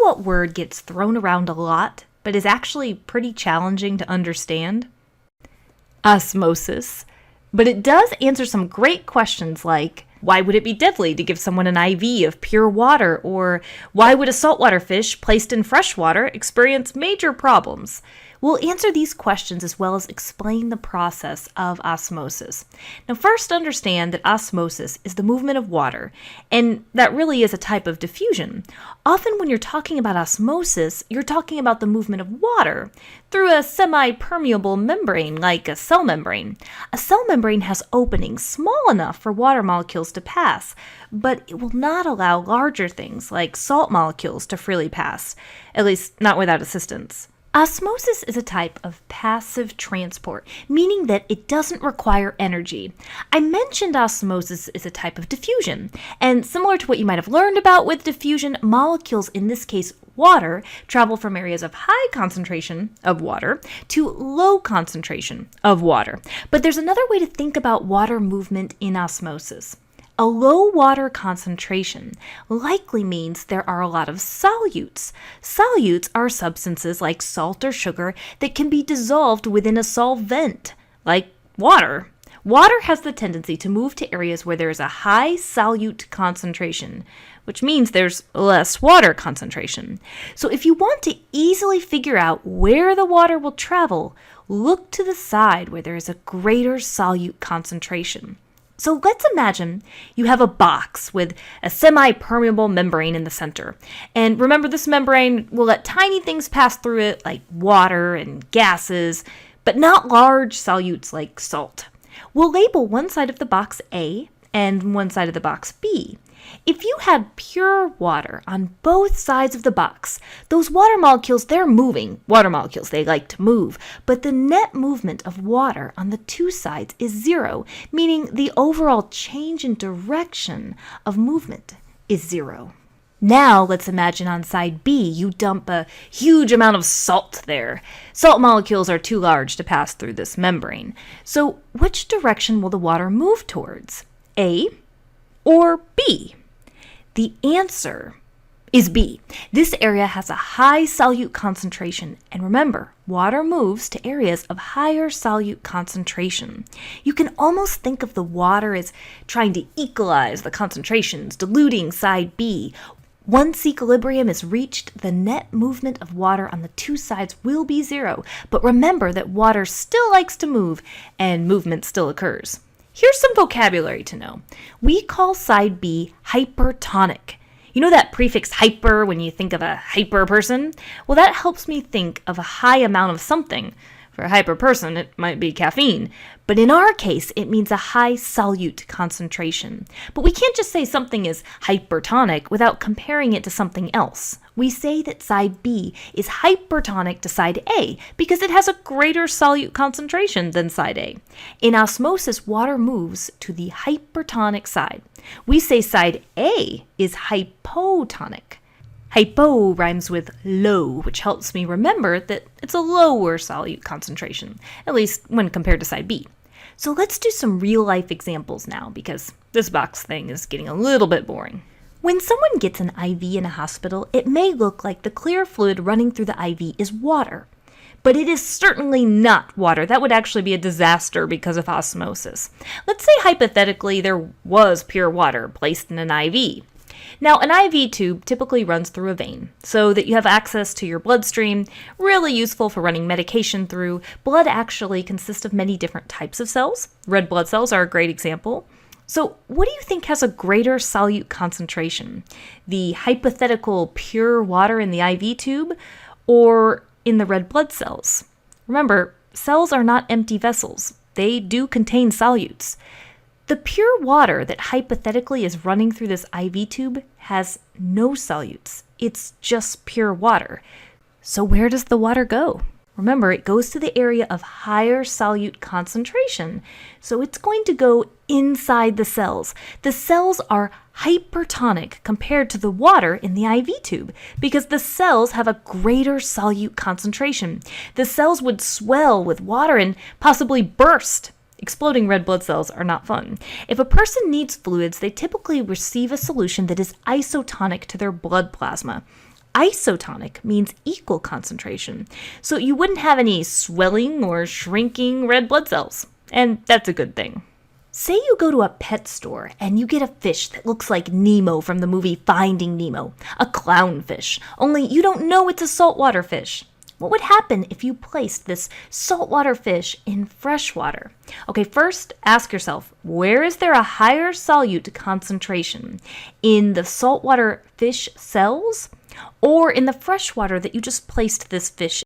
what word gets thrown around a lot, but is actually pretty challenging to understand? Osmosis. But it does answer some great questions like, why would it be deadly to give someone an IV of pure water? Or why would a saltwater fish placed in fresh water experience major problems? We'll answer these questions as well as explain the process of osmosis. Now, first understand that osmosis is the movement of water, and that really is a type of diffusion. Often when you're talking about osmosis, you're talking about the movement of water through a semi-permeable membrane like a cell membrane. A cell membrane has openings small enough for water molecules to pass, but it will not allow larger things like salt molecules to freely pass, at least not without assistance. Osmosis is a type of passive transport, meaning that it doesn't require energy. I mentioned osmosis is a type of diffusion, and similar to what you might have learned about with diffusion, molecules, in this case water, travel from areas of high concentration of water to low concentration of water. But there's another way to think about water movement in osmosis. A low water concentration likely means there are a lot of solutes. Solutes are substances like salt or sugar that can be dissolved within a solvent, like water. Water has the tendency to move to areas where there is a high solute concentration, which means there's less water concentration. So if you want to easily figure out where the water will travel, look to the side where there is a greater solute concentration. So let's imagine you have a box with a semi-permeable membrane in the center. And remember, this membrane will let tiny things pass through it like water and gases, but not large solutes like salt. We'll label one side of the box A and one side of the box B. If you had pure water on both sides of the box, those water molecules, they're moving. Water molecules, they like to move. But the net movement of water on the two sides is zero, meaning the overall change in direction of movement is zero. Now let's imagine on side B, you dump a huge amount of salt there. Salt molecules are too large to pass through this membrane. So which direction will the water move towards? A or B? The answer is B. This area has a high solute concentration, and remember, water moves to areas of higher solute concentration. You can almost think of the water as trying to equalize the concentrations, diluting side B. Once equilibrium is reached, the net movement of water on the two sides will be zero, but remember that water still likes to move, and movement still occurs. Here's some vocabulary to know. We call side B hypertonic. You know that prefix hyper when you think of a hyper person? Well, that helps me think of a high amount of something. For a hyper person, it might be caffeine. But in our case, it means a high solute concentration. But we can't just say something is hypertonic without comparing it to something else. We say that side B is hypertonic to side A because it has a greater solute concentration than side A. In osmosis, water moves to the hypertonic side. We say side A is hypotonic. Hypo rhymes with low, which helps me remember that it's a lower solute concentration, at least when compared to side B. So let's do some real-life examples now, because this box thing is getting a little bit boring. When someone gets an IV in a hospital, it may look like the clear fluid running through the IV is water. But it is certainly not water. That would actually be a disaster because of osmosis. Let's say hypothetically there was pure water placed in an IV. Now, an IV tube typically runs through a vein so that you have access to your bloodstream, really useful for running medication through. Blood actually consists of many different types of cells. Red blood cells are a great example. So what do you think has a greater solute concentration? The hypothetical pure water in the IV tube or in the red blood cells? Remember, cells are not empty vessels. They do contain solutes. The pure water that hypothetically is running through this IV tube has no solutes. It's just pure water. So where does the water go? Remember, it goes to the area of higher solute concentration. So it's going to go inside the cells. The cells are hypertonic compared to the water in the IV tube because the cells have a greater solute concentration. The cells would swell with water and possibly burst. Exploding red blood cells are not fun. If a person needs fluids, they typically receive a solution that is isotonic to their blood plasma. Isotonic means equal concentration, so you wouldn't have any swelling or shrinking red blood cells. And that's a good thing. Say you go to a pet store and you get a fish that looks like Nemo from the movie Finding Nemo, a clownfish, only you don't know it's a saltwater fish. What would happen if you placed this saltwater fish in freshwater? Okay, first ask yourself, where is there a higher solute concentration? In the saltwater fish cells or in the freshwater that you just placed this fish